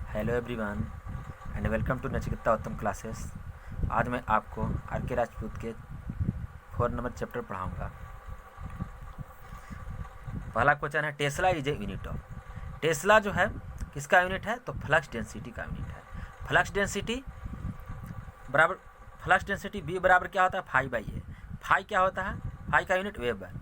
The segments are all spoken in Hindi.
Hello everyone and welcome to Nachiketa Uttam classes. आज मैं आपको आर के राजपूत के 4 नंबर चैप्टर पढ़ाऊंगा। पहला क्वेश्चन है Tesla is a unit of. Tesla जो है किसका यूनिट है? तो फ्लक्स डेंसिटी का यूनिट है। फ्लक्स डेंसिटी बराबर फ्लक्स डेंसिटी बी बराबर क्या होता है? Phi by A. फाई क्या होता है? फाई का यूनिट वेबर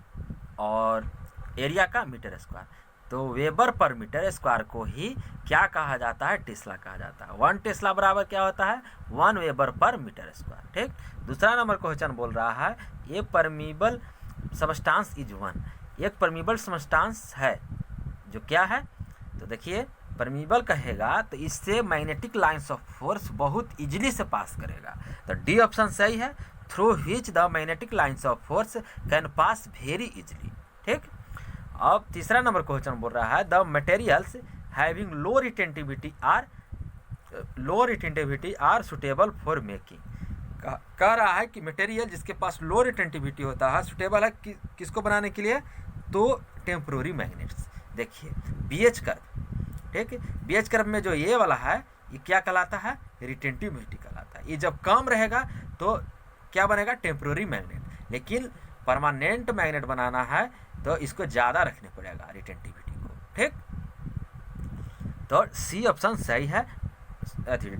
और एरिया का मीटर स्क्वायर। तो वेबर पर मीटर स्क्वायर को ही क्या कहा जाता है? टेस्ला कहा जाता है। 1 टेस्ला बराबर क्या होता है? 1 वेबर पर मीटर स्क्वायर। ठीक। दूसरा नंबर क्वेश्चन बोल रहा है ए परमीबल सबस्टांस इज 1। एक परमीबल सबस्टांस है जो क्या है? तो देखिए परमीबल कहेगा तो इससे मैग्नेटिक लाइंस ऑफ फोर्स बहुत इजीली से पास करेगा। तो डी ऑप्शन सही है, through which the magnetic lines of force can pass very easily. ठीक। अब तीसरा नंबर क्वेश्चन बोल रहा है the materials having low retentivity are suitable for making. कह रहा है कि मटेरियल जिसके पास लो रिटेंटिविटी होता है सुटेबल है किसको बनाने के लिए? तो टेम्पोररी मैग्नेट्स। देखिए बीएच कर्व। ठीक है, बीएच कर्व में जो ये वाला है ये क्या कहलाता है? रिटेंटिविटी कहलाता है। ये जब कम रहेगा तो क्या बनेगा? Temporary magnet. लेकिन परमानेंट मैग्नेट बनाना है तो इसको ज़्यादा रखने पड़ेगा रिटेंटिविटी को। ठीक, तो सी ऑप्शन सही है,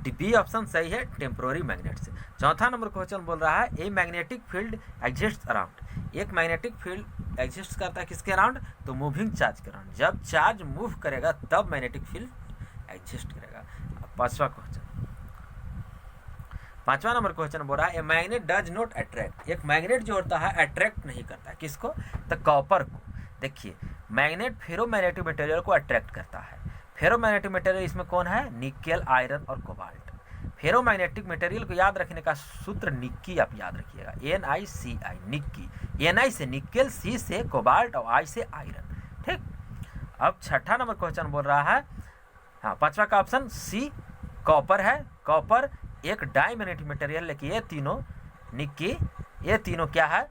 बी ऑप्शन सही है, टेम्पोररी मैग्नेट से। चौथा नंबर क्वेश्चन बोल रहा है ए मैग्नेटिक फील्ड एग्जिस्ट अराउंड। एक मैग्नेटिक फील्ड एग्जिस्ट करता है किसके अराउंड? तो मूविंग चार्ज के अराउंड। जब चार्ज मूव करेगा तब मैग्नेटिक फील्ड एग्जिस्ट करेगा। पांचवा नंबर क्वेश्चन बोल रहा है a magnet does not attract. एक मैग्नेट जो होता है अट्रैक्ट नहीं करता है किसको? तो कॉपर को। देखिए मैग्नेट फेरोमैग्नेटिक मटेरियल को अट्रैक्ट करता है। फेरोमैग्नेटिक मटेरियल इसमें कौन है? निकेल, आयरन और कोबाल्ट। फेरोमैग्नेटिक मटेरियल को याद रखने का सूत्र निक्की आप याद रखिएगा, NiCi निक्की। Ni से निकेल, C से कोबाल्ट और I से आयरन। ठीक। अब छठा नंबर क्वेश्चन बोल रहा है, हाँ पांचवा का ऑप्शन सी कॉपर है। कॉपर एक डायमैग्नेटिक मटेरियल, लेकिन ये तीनों निक्की ये तीनों क्या है?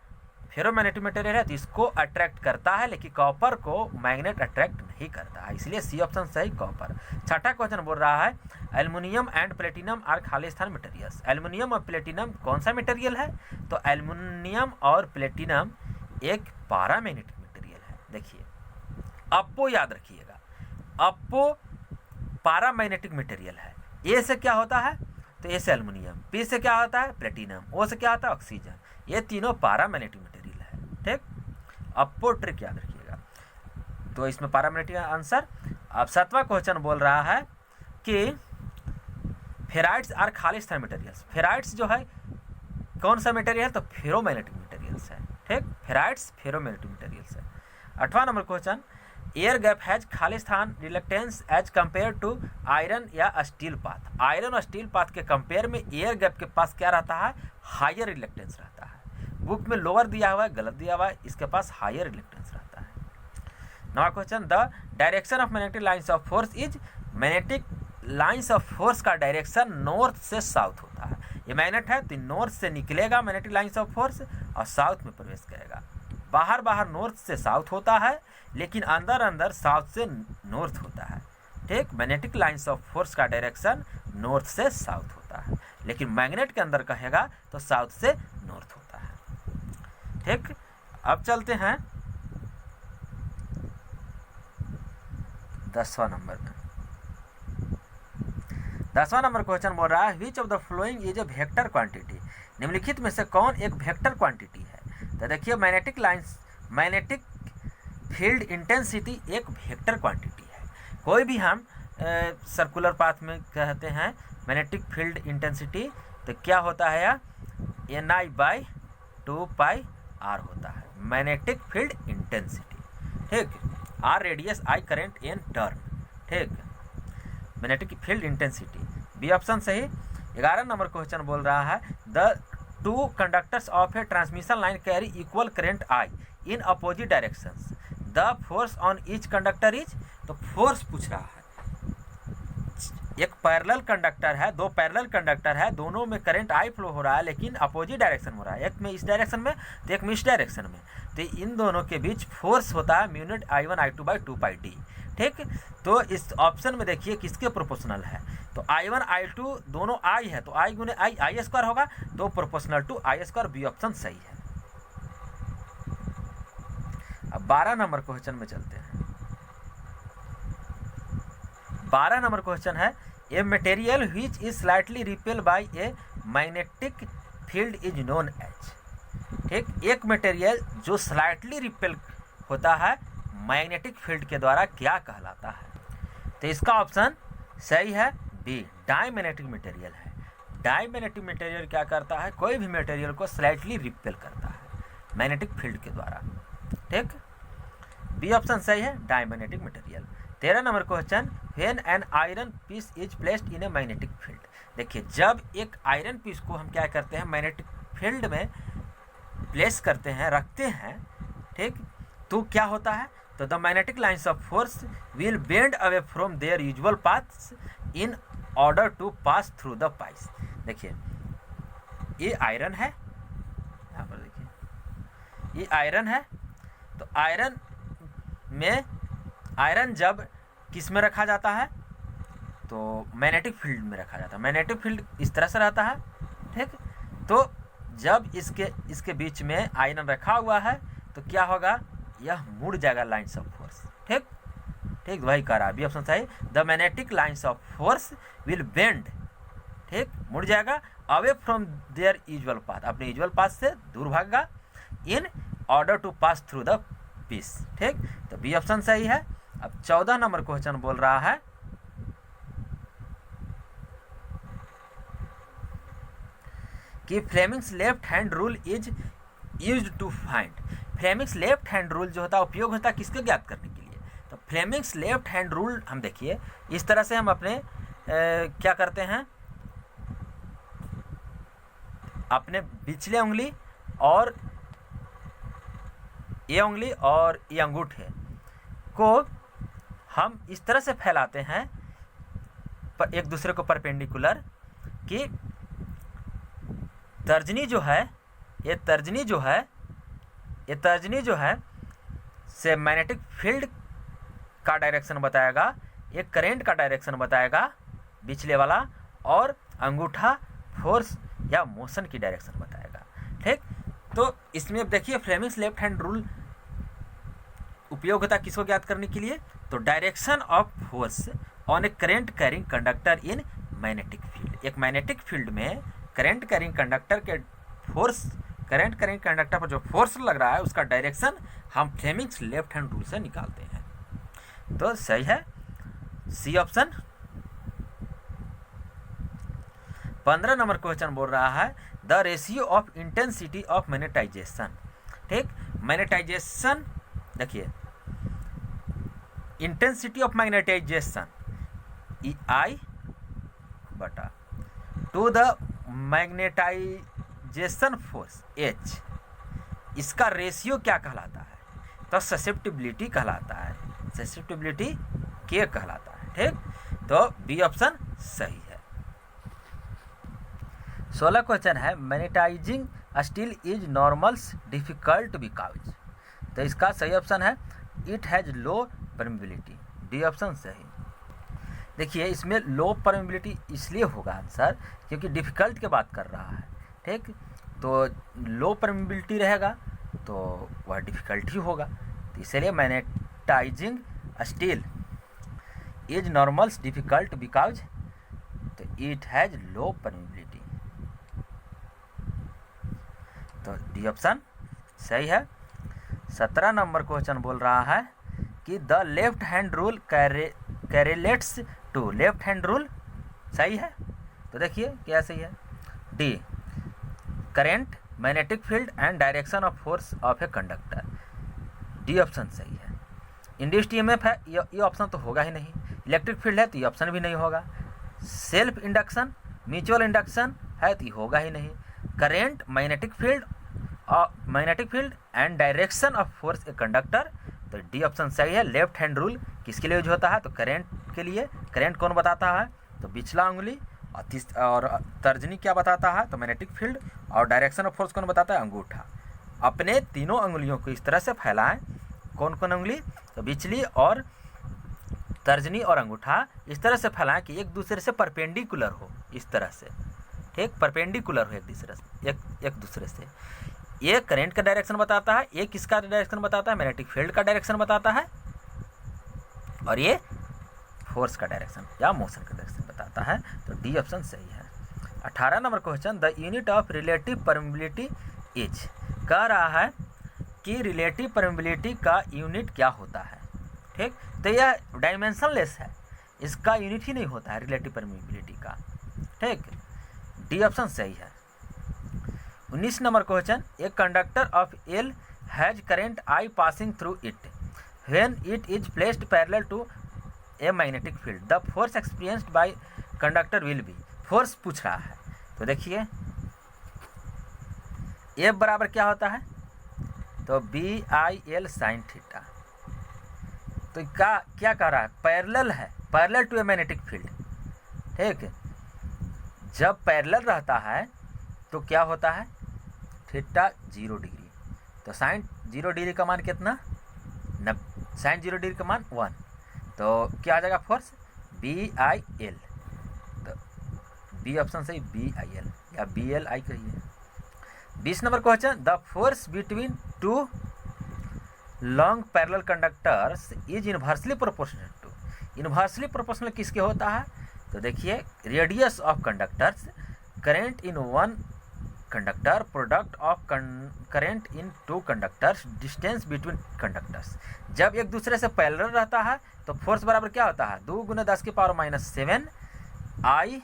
फेरोमैग्नेटिक मटेरियल है तो इसको अट्रैक्ट करता है, लेकिन कॉपर को मैग्नेट अट्रैक्ट नहीं करता है, इसलिए सी ऑप्शन सही कॉपर। छठा क्वेश्चन बोल रहा है एल्युमिनियम एंड प्लेटिनम आर खालिस्तान मटेरियल्स। एल्युमिनियम और प्लेटिनम कौन सा मटेरियल है? तो एल्युमिनियम और प्लेटिनम एक पैरामैग्नेटिक मटेरियल है। देखिए अप्पो याद रखिएगा, अप्पो पैरामैग्नेटिक मटेरियल है। ए से क्या होता है? तो ए से एल्युमिनियम, पी से क्या होता है? प्लेटिनम, ओ से क्या होता है? ऑक्सीजन। ये तीनों पैरामैग्नेटिक मटेरियल है। ठीक, अप्पो ट्रिक याद रखिएगा। तो इसमें पैरामैग्नेटिक आंसर। अब सातवां क्वेश्चन बोल रहा है कि फेराइट्स आर खालिस्तान मटेरियल्स। फेराइट्स जो है कौन सा मटेरियल? तो फेरोमैग्नेटिक मटेरियल्स है। ठीक, फेराइट्स फेरोमैग्नेटिक मटेरियल्स है। आठवां number question air gap has खालिस्तान reluctance as compared to iron या स्टील पाथ। आयरन और स्टील पाथ के कंपेयर में एयर गैप के पास क्या रहता है? हायर रिलेक्टेंस रहता है। बुक में लोअर दिया हुआ है, गलत दिया हुआ है, इसके पास हायर रिलेक्टेंस रहता है। नवा question the direction of magnetic lines of force is. Magnetic lines of force का डायरेक्शन नॉर्थ से साउथ होता है। ये मैग्नेट है तो नॉर्थ से निकलेगा मैग्नेटिक लाइंस ऑफ फोर्स और साउथ में प्रवेश करेगा। बाहर नॉर्थ से साउथ होता है, लेकिन अंदर साउथ से नॉर्थ होता है। ठीक, मैग्नेटिक लाइंस ऑफ फोर्स का डायरेक्शन नॉर्थ से साउथ होता है, लेकिन मैग्नेट के अंदर कहेगा तो साउथ से नॉर्थ होता है। ठीक, अब चलते हैं 10वां नंबर में। 10वां नंबर क्वेश्चन बोल रहा है which of the following is a vector quantity. निम्नलिखित में से कौन एक वेक्टर क्वांटिटी है? तो देखिए मैग्नेटिक फील्ड इंटेंसिटी एक वेक्टर क्वांटिटी है। कोई भी हम सर्कुलर पाथ में कहते हैं मैग्नेटिक फील्ड इंटेंसिटी, तो क्या होता है या Ni/2πr होता है मैग्नेटिक फील्ड इंटेंसिटी। ठीक, R radius, I current, N turn. ठीक, magnetic field intensity B option सही। 11 नंबर क्वेश्चन बोल रहा है the two conductors of a transmission line carry equal current I in opposite directions. The force on each conductor is. तो फोर्स पूछ रहा है, एक पैरेलल कंडक्टर है, दो पैरेलल कंडक्टर है, दोनों में करंट आई फ्लो हो रहा है, लेकिन अपोजिट डायरेक्शन हो रहा है। एक में इस डायरेक्शन में तो एक में इस डायरेक्शन में। तो इन दोनों के बीच फोर्स होता है म्यू नॉट I1 I2/2πd। ठीक। तो इस ऑप्शन में देखिए किसके प्रोपोर्शनल है, तो I1 I2 दोनों I है, तो I गुने I स्क्वायर होगा, तो proportional to I square, B option सही है। अब 12 नंबर क्वेश्चन में चलते हैं। 12 नंबर क्वेश्चन है, a material which is slightly repel by a magnetic field is known as. ठीक, एक मटेरियल जो स्लाइटली रिपेल होता है मैग्नेटिक फील्ड के द्वारा क्या कहलाता है, तो इसका ऑप्शन सही है बी, डायमैग्नेटिक मटेरियल है। डायमैग्नेटिक मटेरियल क्या करता है, कोई भी मटेरियल को स्लाइटली रिपेल करता है मैग्नेटिक फील्ड के द्वारा। ठीक, बी ऑप्शन सही है, diamagnetic material. 13 number question, when an iron piece is placed in a magnetic field. देखिए, जब एक आयरन पीस को हम क्या करते हैं, मैग्नेटिक फील्ड में प्लेस करते हैं, रखते हैं, ठीक, तो क्या होता है, तो the magnetic lines of force will bend away from their usual paths in order to pass through the piece. देखिए, ये आयरन है, यहाँ पर देखिए ये आयरन है, तो आयरन में, आयरन जब किस में रखा जाता है, तो मैग्नेटिक फील्ड में रखा जाता है। मैग्नेटिक फील्ड इस तरह से रहता है, ठीक, तो जब इसके बीच में आयरन रखा हुआ है तो क्या होगा, यह मुड़ जाएगा लाइन्स ऑफ फोर्स। ठीक ठीक, वही कह रहा है, बी ऑप्शन सही, the magnetic lines of force will bend, ठीक, मुड़ जाएगा, away from their usual path, अपने यूजुअल पाथ से दूर भागेगा, in order to pass through the piece. ठीक, तो बी ऑप्शन सही है। अब 14 नंबर क्वेश्चन बोल रहा है, कि Fleming's left hand rule is used to find. Fleming's left hand rule जो होता है उपयोग होता है किसको ज्ञात करने के लिए, तो फ्लेमिंग्स लेफ्ट हैंड रूल हम देखिए इस तरह से हम अपने क्या करते हैं, अपने पिछले उंगली और ये उंगली और ये अंगूठे को हम इस तरह से फैलाते हैं एक दूसरे को परपेंडिकुलर, कि तर्जनी जो है, ये तर्जनी जो है से मैग्नेटिक फील्ड का डायरेक्शन बताएगा, एक करेंट का डायरेक्शन बताएगा पिछले वाला, और अंगूठा फोर्स या मोशन की डायरेक्शन बताएगा। ठीक, तो इसमें अब देखिए फ्लेमिंग्स लेफ्ट हैंड रूल उपयोग होता है किसको ज्ञात करने के लिए, तो direction of force on A current carrying conductor in magnetic field. एक मैग्नेटिक फील्ड में करंट कैरिंग कंडक्टर के फोर्स, करंट कैरिंग कंडक्टर पर जो फोर्स लग रहा है उसका डायरेक्शन हम फ्लेमिंग्स लेफ्ट हैंड रूल से निकालते हैं। तो सही है सी ऑप्शन। 15 नंबर क्वेश्चन बोल रहा है, the ratio of intensity of magnetization. ठीक, मैग्नेटाइजेशन देखिए, इंटेंसिटी ऑफ मैग्नेटाइजेशन आई बटा to the magnetization force H, इसका रेशियो क्या कहलाता है, तो ससेप्टिबिलिटी कहलाता है, ससेप्टिबिलिटी K कहलाता है। ठीक, तो बी ऑप्शन सही है। 16 क्वेश्चन है, magnetizing steel is normals difficult because. तो इसका सही ऑप्शन है it has low permeability, D option सही। देखिए, इसमें लो परमेबिलिटी इसलिए होगा आंसर क्योंकि डिफ़िकल्ट की बात कर रहा है। ठीक, तो लो परमेबिलिटी रहेगा तो वह डिफ़िकल्ट ही होगा, तो इसलिए magnetizing steel is normals difficult because, तो इट हैज़ लो परमेबिलिटी, तो डी ऑप्शन सही है। 17 नंबर क्वेश्चन बोल रहा है कि the left hand rule correlates to left hand rule, सही है, तो देखिए क्या सही है, D current, magnetic field and direction of force of a conductor, D option सही है। इंड्यूस्ड ईएमएफ है, ये ऑप्शन तो होगा ही नहीं। इलेक्ट्रिक फील्ड है तो ये ऑप्शन भी नहीं होगा। सेल्फ इंडक्शन, म्यूचुअल इंडक्शन है तो ये होगा ही नहीं। Current, magnetic field and direction of force a conductor, तो डी ऑप्शन सही है। लेफ्ट हैंड रूल किसके लिए यूज होता है, तो करेंट के लिए। करेंट कौन बताता है, तो पिछला उंगली, और तर्जनी क्या बताता है, तो मैग्नेटिक फील्ड, और डायरेक्शन ऑफ फोर्स कौन बताता है, अंगूठा। अपने तीनों उंगलियों को इस तरह से फैलाएं, कौन कौन उंगली, तो पिछली और तर्जनी और अंगूठा इस तरह से फैलाएं कि एक दूसरे से परपेंडिकुलर हो, इस तरह से, ठीक, परपेंडिकुलर हो एक दूसरे से। ये करंट का डायरेक्शन बताता है, ये किसका डायरेक्शन बताता है, मैग्नेटिक फील्ड का डायरेक्शन बताता है, और ये फोर्स का डायरेक्शन या मोशन का डायरेक्शन बताता है। तो डी ऑप्शन सही है। 18 number question, the unit of relative permeability is, कह रहा है कि रिलेटिव परमिबिलिटी का यूनिट क्या होता है, ठीक। तो यह डायमेंशनलेस है, इसका यूनिट ही नहीं होता है रिलेटिव परमिबिलिटी का, ठीक। डी ऑप्शन सही है। 19 number question, a conductor of L has current I passing through it when it is placed parallel to a magnetic field, the force experienced by conductor will be, force पूछ रहा है। तो देखिए ए बराबर क्या होता है, तो B I L sine theta. तो क्या कह रहा है, पैरेलल है, parallel to a magnetic field, ठीक। जब पैरेलल रहता है तो क्या होता है, थीटा 0 डिग्री, तो साइन 0 डिग्री का मान कितना, साइन 0 डिग्री का मान 1, तो क्या आ जाएगा फोर्स, बी आई एल। तो बी ऑप्शन सही, बी आई एल या बी एल आई कहिए। 20 number question, the force between two long parallel conductors is inversely proportional to, inversely proportional किसके होता है, तो देखिए radius of conductors, current in one conductor, product of current in two conductors, distance between conductors. जब एक दूसरे से पैरेलल रहता है तो फोर्स बराबर क्या होता है, 2 × 10⁻⁻7 आई,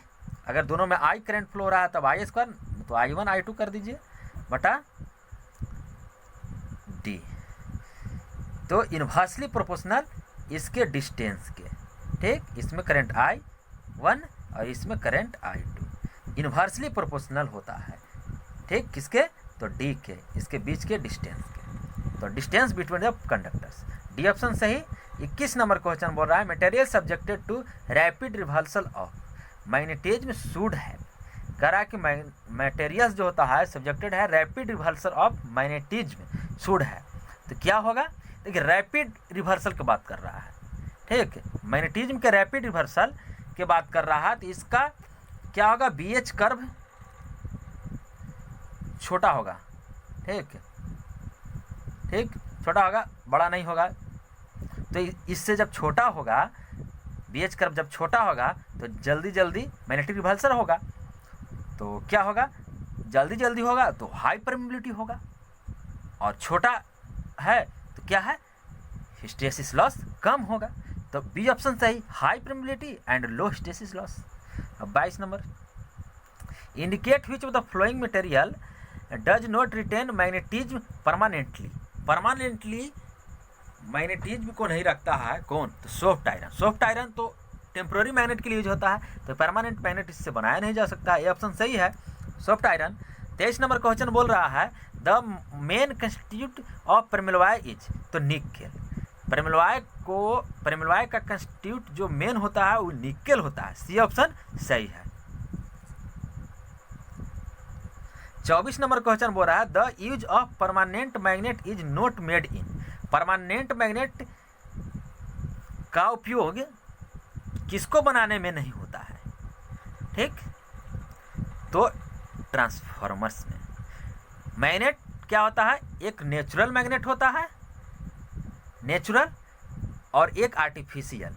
अगर दोनों में आई करंट फ्लो रहा है तब आई स्क्वायर, तो I1 I2 कर दीजिए बटा डी। तो इनवर्सली प्रोपोर्शनल इसके डिस्टेंस के, ठीक, इसमें करंट I1 और इसमें करंट I2, इनवर्सली प्रोपोर्शनल होता है, ठीक, किसके, तो डी के, इसके बीच के डिस्टेंस के, तो distance between the conductors. D option सही। 21 नंबर क्वेश्चन बोल रहा है, material subjected to rapid reversal of magnetism should है, कह रहा है कि मटेरियल्स जो होता है सब्जेक्टेड है rapid reversal of magnetism should है, तो क्या होगा, देखिए रैपिड रिवर्सल की बात कर रहा है, ठीक, मैग्नेटिज्म के रैपिड रिवर्सल की बात कर रहा है, तो इसका क्या होगा, बी एच कर्व छोटा होगा, ठीक, छोटा होगा, बड़ा नहीं होगा। तो इससे जब छोटा होगा, बी एच कर्व जब छोटा होगा तो जल्दी जल्दी मैग्नेटिक रिवल्सन होगा, तो क्या होगा, जल्दी जल्दी होगा तो हाई परमिबिलिटी होगा, और छोटा है तो क्या है, हिस्टेरिसिस लॉस कम होगा। तो बी ऑप्शन सही, high permeability and low hysteresis loss. अब 22 number, indicate which of the following material does not retain magnetism permanently, permanently magnetism को नहीं रखता है कौन, तो सॉफ्ट आयरन। सॉफ्ट आयरन तो टेम्प्रोरी मैग्नेट के लिए यूज होता है, तो परमानेंट मैग्नेट इससे बनाया नहीं जा सकता, ये ऑप्शन सही है, सॉफ्ट आयरन। 23 नंबर क्वेश्चन बोल रहा है, the main constituent of permalloy is, तो निकेल। परमिलवाय का कंस्टिट्यूट जो मेन होता है वो निकेल होता है, सी ऑप्शन सही है। 24 नंबर क्वेश्चन बोल रहा है, the use of permanent magnet is not made in, permanent magnet का उपयोग किसको बनाने में नहीं होता है, ठीक, तो ट्रांसफॉर्मर्स में। मैग्नेट क्या होता है, एक नेचुरल मैग्नेट होता है, नेचुरल, और एक आर्टिफिशियल।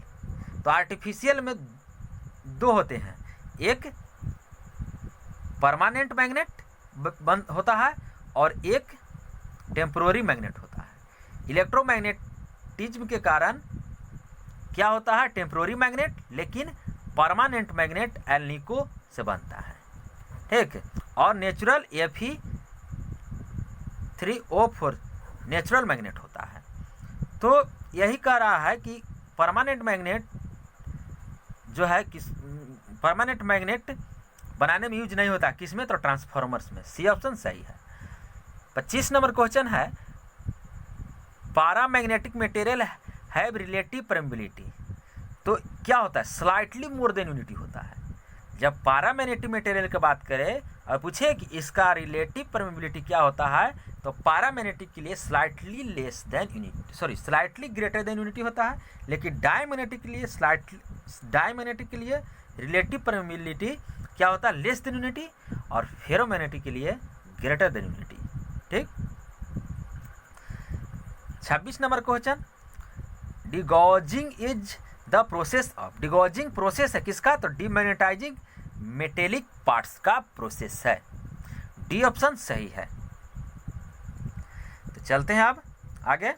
तो आर्टिफिशियल में दो होते हैं, एक परमानेंट मैग्नेट होता है और एक टेम्पोररी मैग्नेट होता है। इलेक्ट्रोमैग्नेटिज्म के कारण क्या होता है, टेम्पोररी मैग्नेट, लेकिन परमानेंट मैग्नेट एल्निको से बनता है, ठीक, और नेचुरल Fe3O4 नेचुरल मैग्नेट होता है। तो यही कह रहा है कि परमानेंट मैग्नेट जो है किस, परमानेंट मैग्नेट बनाने में यूज नहीं होता, किसमें, तो ट्रांसफॉर्मर्स में, सी ऑप्शन सही है। 25 नंबर क्वेश्चन है, paramagnetic material have relative permeability, तो क्या होता है, स्लाइटली मोर देन यूनिटी होता है। जब पैरामैग्नेटिक मटेरियल की बात करें और पूछे कि इसका रिलेटिव परमिबिलिटी क्या होता है, तो पारामैग्नेटिक के लिए slightly less than unity, sorry slightly greater than unity होता है, लेकिन डायमैग्नेटिक के लिए रिलेटिव परमेबिलिटी क्या होता है, लेस देन यूनिटी, और फेरोमैग्नेटिक के लिए ग्रेटर देन यूनिटी। ठीक। 26 number question, degaussing is the process of, degaussing process है किसका, तो डीमैग्नेटाइजिंग मेटेलिक पार्ट्स का प्रोसेस है। डी ऑप्शन सही है। तो चलते हैं अब आगे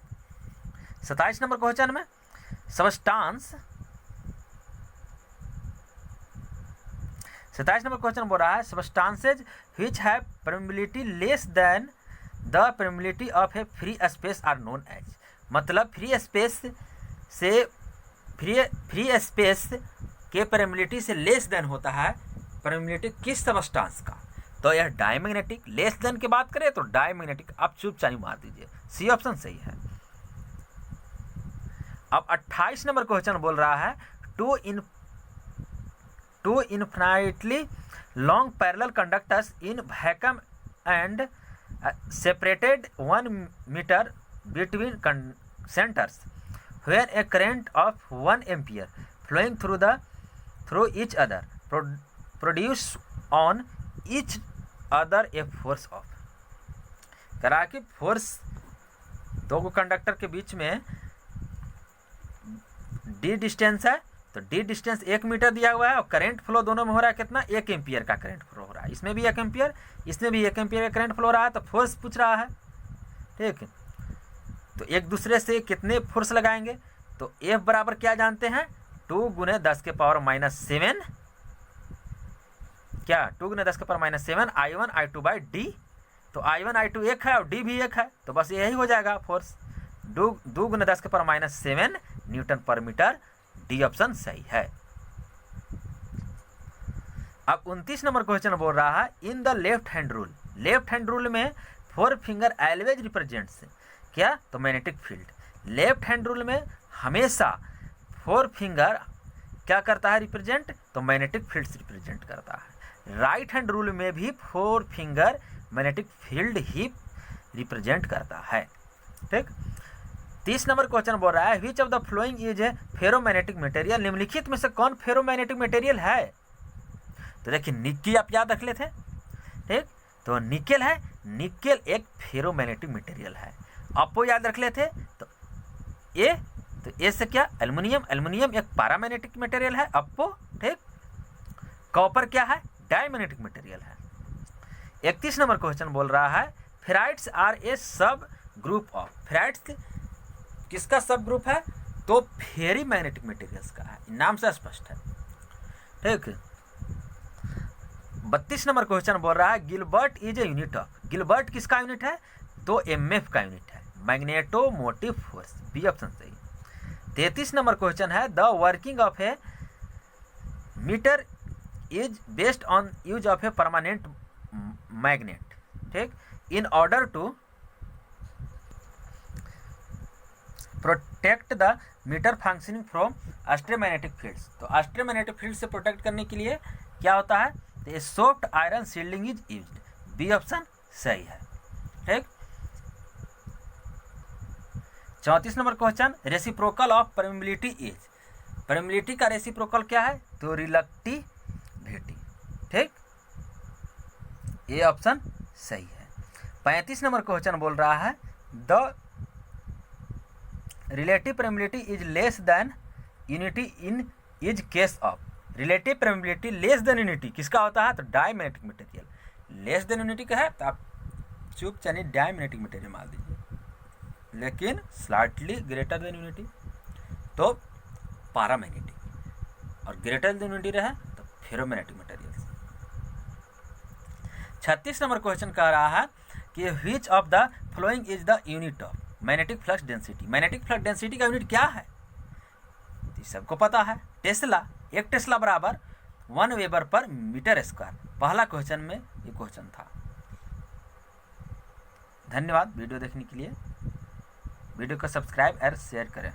27 नंबर क्वेश्चन में, सबस्टांस, 27 नंबर क्वेश्चन बोल रहा है substances which have permeability less than the permeability of a free space are known as, मतलब फ्री स्पेस के परमेबिलिटी से लेस देन होता है परमेबिलिटी किस सबस्टांस का, तो यह डायमैग्नेटिक। लेस देन की बात करें तो डायमैग्नेटिक, आप चुपचाप मार दीजिए, सी ऑप्शन सही है। अब 28 नंबर क्वेश्चन बोल रहा है two infinitely long parallel conductors in vacuum and separated 1 metre between centres where a current of 1 ampere flowing through each other produce on each other a force of, करा कि फोर्स दो कंडक्टर के बीच में डी डिस्टेंस है, तो डी डिस्टेंस 1 मीटर दिया हुआ है और करंट फ्लो दोनों में हो रहा है कितना, 1 एम्पियर का करंट फ्लो हो रहा है, इसमें भी 1 एम्पियर, इसमें भी 1 एम्पियर का करंट फ्लो हो रहा है, तो फोर्स पूछ रहा है। ठीक है, तो एक दूसरे से कितने फोर्स लगाएंगे, तो F बराबर क्या जानते हैं, 2 × 10⁻⁷, क्या 2 × 10⁻⁷ I1 I2 बाई डी, तो I1 I2 एक है और D भी एक है, तो बस यही हो जाएगा फोर्स, 2 × 10⁻⁷ न्यूटन पर मीटर। डी ऑप्शन सही है। अब 29 नंबर क्वेश्चन बोल रहा है in the left hand rule, left hand rule में 4 फिंगर ऑलवेज रिप्रेजेंट्स क्या, तो magnetic field. Left hand rule में हमेशा 4 फिंगर क्या करता है रिप्रेजेंट, तो मैग्नेटिक फील्ड रिप्रेजेंट करता है। राइट हैंड रूल में भी 4 फिंगर मैग्नेटिक फील्ड ही रिप्रेजेंट करता है। ठीक। 30 नंबर क्वेश्चन बोल रहा है which of the following is a ferromagnetic material, निम्नलिखित में से कौन फेरोमैग्नेटिक मटेरियल है, तो देखिए निक्की आप याद रख लेते हैं। ठीक, तो निकेल है, निकेल एक फेरोमैग्नेटिक मटेरियल है। आपको याद रख लेते, तो ए से क्या, एल्युमिनियम, एल्युमिनियम एक पैरामैग्नेटिक मटेरियल है आपको। ठीक, कॉपर क्या है, डायमैग्नेटिक मटेरियल है। 31 नंबर क्वेश्चन बोल रहा है फेराइट्स आर ए सब ग्रुप ऑफ, फेराइट्स किसका सब ग्रुप है, तो फेरी मैग्नेटिक मटेरियल्स का है, नाम से स्पष्ट है। ठीक। 32 नंबर क्वेश्चन बोल रहा है Gilbert is a unit of, Gilbert किसका यूनिट है, तो एमएफ का यूनिट है, मैग्नेटोमोटिव फोर्स। बी ऑप्शन सही। 33 नंबर क्वेश्चन है the working of a meter is based on use of a permanent magnet. ठीक, in order to protect the meter functioning from stray magnetic fields, तो एस्ट्रोमैग्नेटिक फील्ड से प्रोटेक्ट करने के लिए क्या होता है, तो soft iron shielding is used. B option सही है। ठीक। 34 number question reciprocal of permeability is, permeability का रेसिप्रोकल क्या है, तो रिलक्टिविटी। ठीक, ये ऑप्शन सही है। 35 नंबर क्वेश्चन बोल रहा है the relative permeability is less than unity in is case of, relative permeability less than unity किसका होता है, तो diamagnetic material. Less than unity का है तो आप चुप चलिए डायमैग्नेटिक मटेरियल मान दीजिए, लेकिन स्लाइटली ग्रेटर देन यूनिटी तो पैरामैग्नेटिक, और ग्रेटर देन यूनिटी रहे तो फेरोमैग्नेटिक मटेरियल। 36 नंबर क्वेश्चन कह रहा है कि which of the following is the unit of magnetic flux density, magnetic flux density का यूनिट क्या है, सबको पता है, टेस्ला। 1 टेस्ला बराबर 1 वेबर पर मीटर स्क्वायर। पहला क्वेश्चन में ये क्वेश्चन था। धन्यवाद वीडियो देखने के लिए। वीडियो को सब्सक्राइब और शेयर करें।